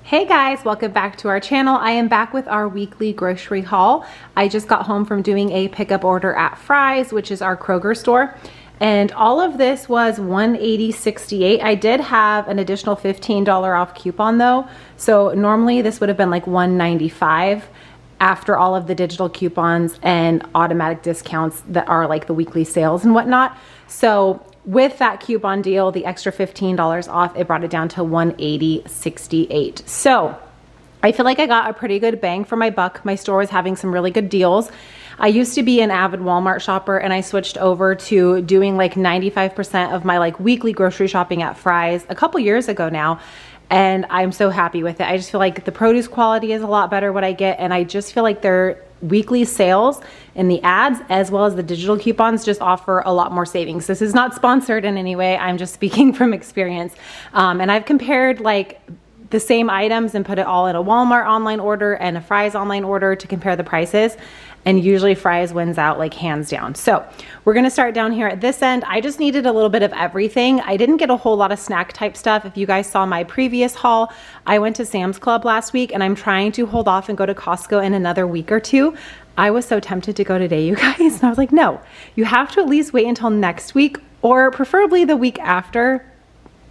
Hey guys, welcome back to our channel. I am back with our weekly grocery haul. I just got home from doing a pickup order at Fry's, which is our Kroger store. And all of this was $180.68. I did have an additional $15 off coupon though. So normally this would have been like $195 after all of the digital coupons and automatic discounts that are like the weekly sales and whatnot. So with that coupon deal, the extra $15 off, it brought it down to $180.68. So I feel like I got a pretty good bang for my buck. My store was having some really good deals. I used to be an avid Walmart shopper and I switched over to doing like 95% of my like weekly grocery shopping at Fry's a couple years ago now. And I'm so happy with it. I just feel like the produce quality is a lot better what I get. And I just feel like their weekly sales and the ads as well as the digital coupons just offer a lot more savings. This is not sponsored in any way. I'm just speaking from experience. And I've compared like the same items and put it all in a Walmart online order and a Fry's online order to compare the prices. And usually Fry's wins out like hands down. So we're gonna start down here at this end. I just needed a little bit of everything. I didn't get a whole lot of snack type stuff. If you guys saw my previous haul, I went to Sam's Club last week and I'm trying to hold off and go to Costco in another week or two. I was so tempted to go today, you guys. And I was like, no, you have to at least wait until next week or preferably the week after.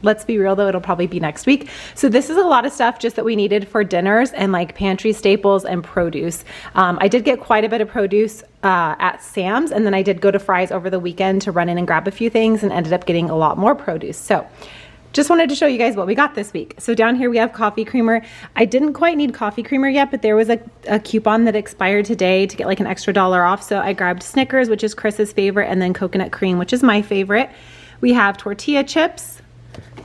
Let's be real though, it'll probably be next week. So this is a lot of stuff just that we needed for dinners and like pantry staples and produce. I did get quite a bit of produce at Sam's, and then I did go to Fry's over the weekend to run in and grab a few things and ended up getting a lot more produce. So just wanted to show you guys what we got this week. So down here we have coffee creamer. I didn't quite need coffee creamer yet, but there was a coupon that expired today to get like an extra $1 off. So I grabbed Snickers, which is Chris's favorite, and then coconut cream, which is my favorite. We have tortilla chips,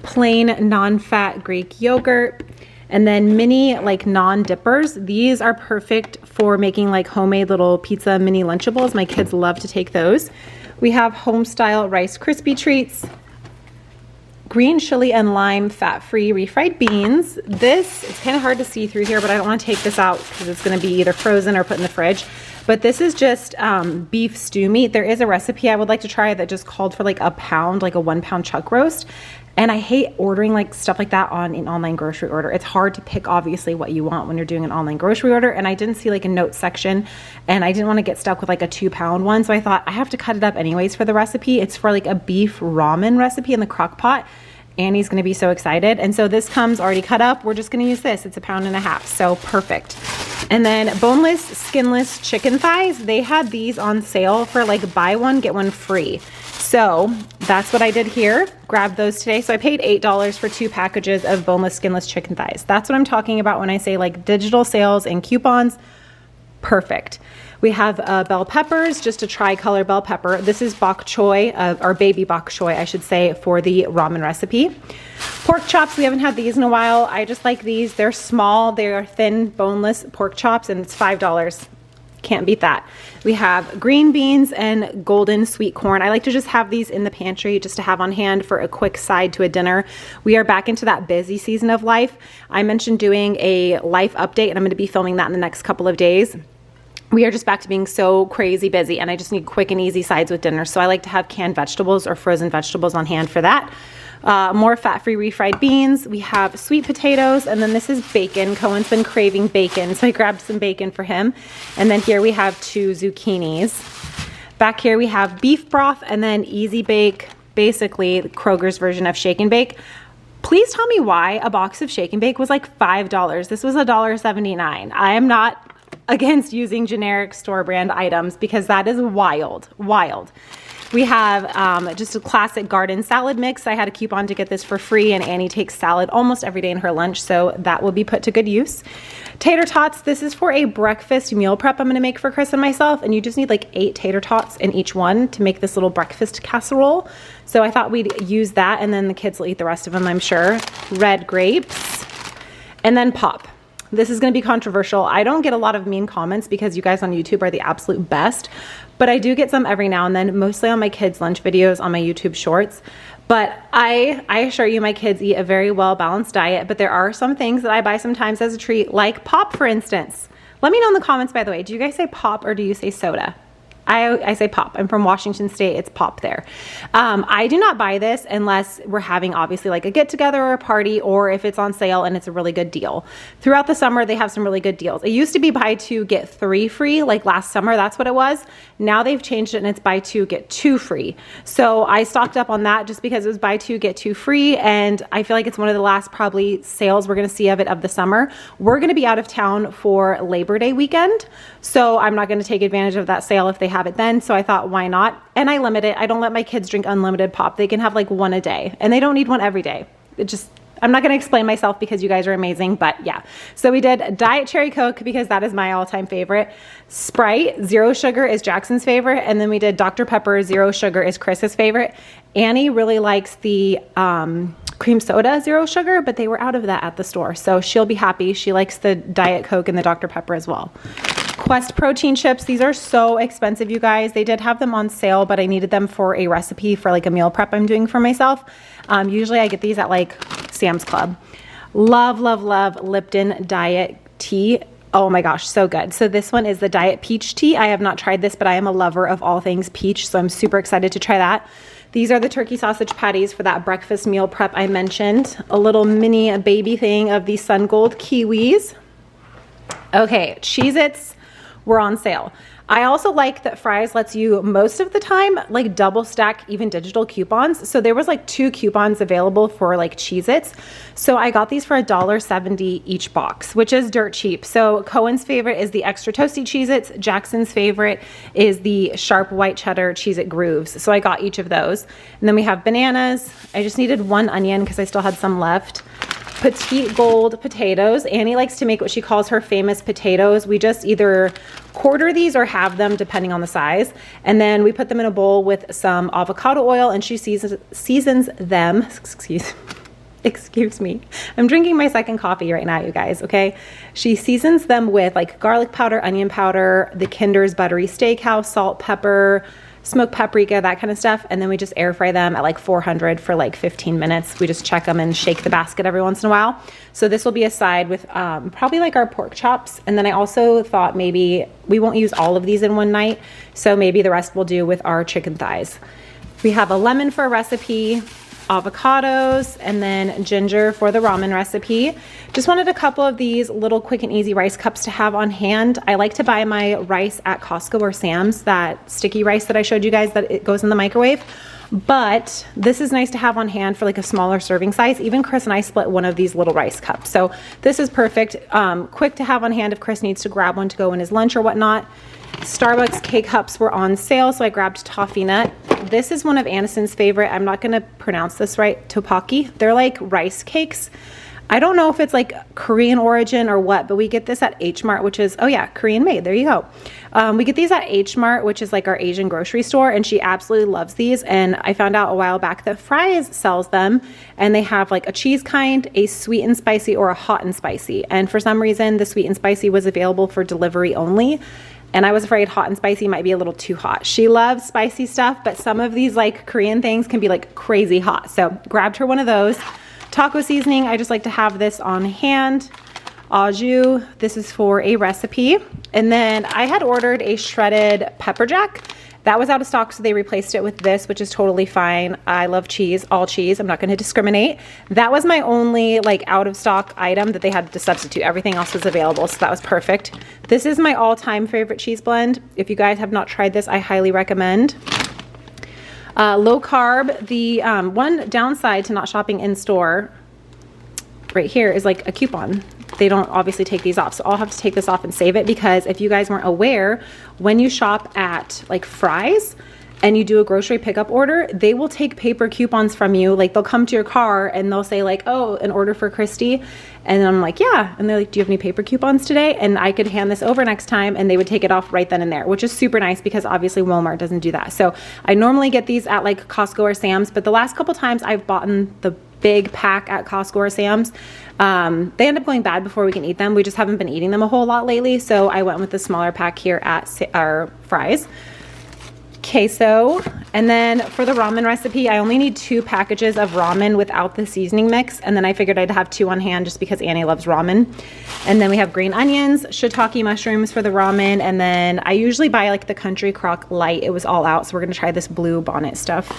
plain non-fat Greek yogurt, and then mini like non-dippers. These are perfect for making like homemade little pizza mini Lunchables. My kids love to take those. We have home style Rice Krispie treats, green chili and lime fat-free refried beans. This, it's kind of hard to see through here, but I don't want to take this out because it's going to be either frozen or put in the fridge. But this is just beef stew meat. There is a recipe I would like to try that just called for like a pound, like a 1 pound chuck roast. And I hate ordering like stuff like that on an online grocery order. It's hard to pick obviously what you want when you're doing an online grocery order. And I didn't see like a notes section and I didn't want to get stuck with like a 2 pound one. So I thought I have to cut it up anyways for the recipe. It's for like a beef ramen recipe in the crock pot. Annie's going to be so excited. And so this comes already cut up. We're just going to use this. It's 1.5 pounds. So perfect. And then boneless, skinless chicken thighs. They had these on sale for like buy one, get one free. So that's what I did here. Grabbed those today. So I paid $8 for 2 packages of boneless, skinless chicken thighs. That's what I'm talking about when I say like digital sales and coupons. Perfect. We have bell peppers, just a tri-color bell pepper. This is bok choy, or baby bok choy, I should say, for the ramen recipe. Pork chops, we haven't had these in a while. I just like these. They're small, they are thin, boneless pork chops, and it's $5. Can't beat that. We have green beans and golden sweet corn. I like to just have these in the pantry just to have on hand for a quick side to a dinner. We are back into that busy season of life. I mentioned doing a life update, and I'm going to be filming that in the next couple of days. We are just back to being so crazy busy, and I just need quick and easy sides with dinner. So I like to have canned vegetables or frozen vegetables on hand for that. More fat-free refried beans. We have sweet potatoes, and then this is bacon. Cohen's been craving bacon, so I grabbed some bacon for him. And then here we have 2 zucchinis. Back here we have beef broth, and then Easy Bake, basically Kroger's version of Shake and Bake. Please tell me why a box of Shake and Bake was like $5. This was $1.79. I am not against using generic store brand items because that is wild. We have just a classic garden salad mix. I had a coupon to get this for free, and Annie takes salad almost every day in her lunch, so that will be put to good use. Tater tots, this is for a breakfast meal prep I'm gonna make for Chris and myself, and you just need like 8 tater tots in each one to make this little breakfast casserole. So I thought we'd use that, and then the kids will eat the rest of them, I'm sure. Red grapes, and then pop. This is going to be controversial. I don't get a lot of mean comments because you guys on YouTube are the absolute best, but I do get some every now and then, mostly on my kids' lunch videos on my YouTube shorts. But I assure you my kids eat a very well-balanced diet, but there are some things that I buy sometimes as a treat, like pop, for instance. Let me know in the comments, by the way, do you guys say pop or do you say soda? I say Pop. I'm from Washington State. It's Pop there. I do not buy this unless we're having obviously like a get together or a party, or if it's on sale and it's a really good deal. Throughout the summer, they have some really good deals. It used to be buy two, get three free, like last summer, that's what it was. Now they've changed it and it's buy two, get two free. So I stocked up on that just because it was buy two, get two free. And I feel like it's one of the last probably sales we're going to see of it of the summer. We're going to be out of town for Labor Day weekend. So I'm not going to take advantage of that sale if they have it then. So I thought, why not? And I limit it. I don't let my kids drink unlimited pop. They can have like one a day and they don't need one every day. I'm not going to explain myself because you guys are amazing, but yeah. So we did Diet Cherry Coke because that is my all-time favorite. Sprite, zero sugar is Jackson's favorite. And then we did Dr. Pepper, zero sugar is Chris's favorite. Annie really likes the cream soda, zero sugar, but they were out of that at the store. So she'll be happy. She likes the Diet Coke and the Dr. Pepper as well. Quest protein chips. These are so expensive, you guys. They did have them on sale, but I needed them for a recipe for like a meal prep I'm doing for myself. Usually I get these at like Sam's Club. Love, love, love Lipton Diet Tea. Oh my gosh, so good. So this one is the Diet Peach Tea. I have not tried this, but I am a lover of all things peach, so I'm super excited to try that. These are the turkey sausage patties for that breakfast meal prep I mentioned. A little mini baby thing of the Sun Gold kiwis. Okay, Cheez-Its were on sale. I also like that Fry's lets you most of the time like double stack even digital coupons. So there was like 2 coupons available for like Cheez-Its. So I got these for $1.70 each box, which is dirt cheap. So Cohen's favorite is the extra toasty Cheez-Its. Jackson's favorite is the sharp white cheddar Cheez-It Grooves. So I got each of those. And then we have bananas. I just needed 1 onion because I still had some left. Petite Gold potatoes. Annie likes to make what she calls her famous potatoes. We just either quarter these or have them depending on the size. And then we put them in a bowl with some avocado oil and she seasons them. Excuse me. I'm drinking my second coffee right now, you guys, okay? She seasons them with like garlic powder, onion powder, the Kinder's Buttery Steakhouse, salt, pepper, smoked paprika, that kind of stuff. And then we just air fry them at like 400 for like 15 minutes. We just check them and shake the basket every once in a while. So this will be a side with probably like our pork chops. And then I also thought maybe we won't use all of these in one night. So maybe the rest we'll do with our chicken thighs. We have a lemon for a recipe, avocados, and then ginger for the ramen recipe. Just wanted a couple of these little quick and easy rice cups to have on hand. I like to buy my rice at Costco or Sam's, that sticky rice that I showed you guys that it goes in the microwave. But this is nice to have on hand for like a smaller serving size. Even Chris and I split one of these little rice cups. So this is perfect. Quick to have on hand if Chris needs to grab one to go in his lunch or whatnot. Starbucks K-Cups were on sale, so I grabbed Toffee Nut. This is one of Aniston's favorite. I'm not going to pronounce this right. Tteokbokki. They're like rice cakes. I don't know if it's like Korean origin or what, but we get this at H Mart, which is, oh yeah, Korean made. There you go. We get these at H Mart, which is like our Asian grocery store, and she absolutely loves these. And I found out a while back that Fry's sells them, and they have like a cheese kind, a sweet and spicy, or a hot and spicy. And for some reason, the sweet and spicy was available for delivery only. And I was afraid hot and spicy might be a little too hot. She loves spicy stuff, but some of these like Korean things can be like crazy hot. So grabbed her one of those. Taco seasoning, I just like to have this on hand. Au jus, this is for a recipe. And then I had ordered a shredded pepper jack. That was out of stock, so they replaced it with this, which is totally fine. I love cheese, all cheese. I'm not going to discriminate. That was my only like out of stock item that they had to substitute. Everything else was available, so that was perfect. This is my all-time favorite cheese blend. If you guys have not tried this, I highly recommend. Low carb. The one downside to not shopping in store right here is like a coupon. They don't obviously take these off, so I'll have to take this off and save it, because if you guys weren't aware, when you shop at like Fry's and you do a grocery pickup order, they will take paper coupons from you. Like they'll come to your car and they'll say like, oh, an order for Christy. And I'm like, yeah. And they're like, do you have any paper coupons today? And I could hand this over next time and they would take it off right then and there, which is super nice because obviously Walmart doesn't do that. So I normally get these at like Costco or Sam's, but the last couple times I've bought the big pack at Costco or Sam's. They end up going bad before we can eat them. We just haven't been eating them a whole lot lately. So I went with the smaller pack here at our Fry's. queso. And then for the ramen recipe, I only need 2 packages of ramen without the seasoning mix. And then I figured I'd have 2 on hand just because Annie loves ramen. And then we have green onions, shiitake mushrooms for the ramen. And then I usually buy like the Country Crock Light. It was all out. So we're gonna try this blue bonnet stuff.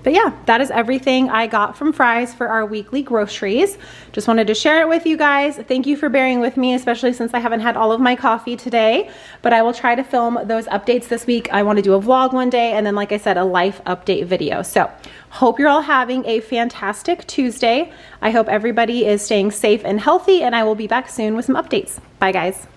But yeah, that is everything I got from Fry's for our weekly groceries. Just wanted to share it with you guys. Thank you for bearing with me, especially since I haven't had all of my coffee today. But I will try to film those updates this week. I want to do a vlog one day and then, like I said, a life update video. So hope you're all having a fantastic Tuesday. I hope everybody is staying safe and healthy, and I will be back soon with some updates. Bye guys.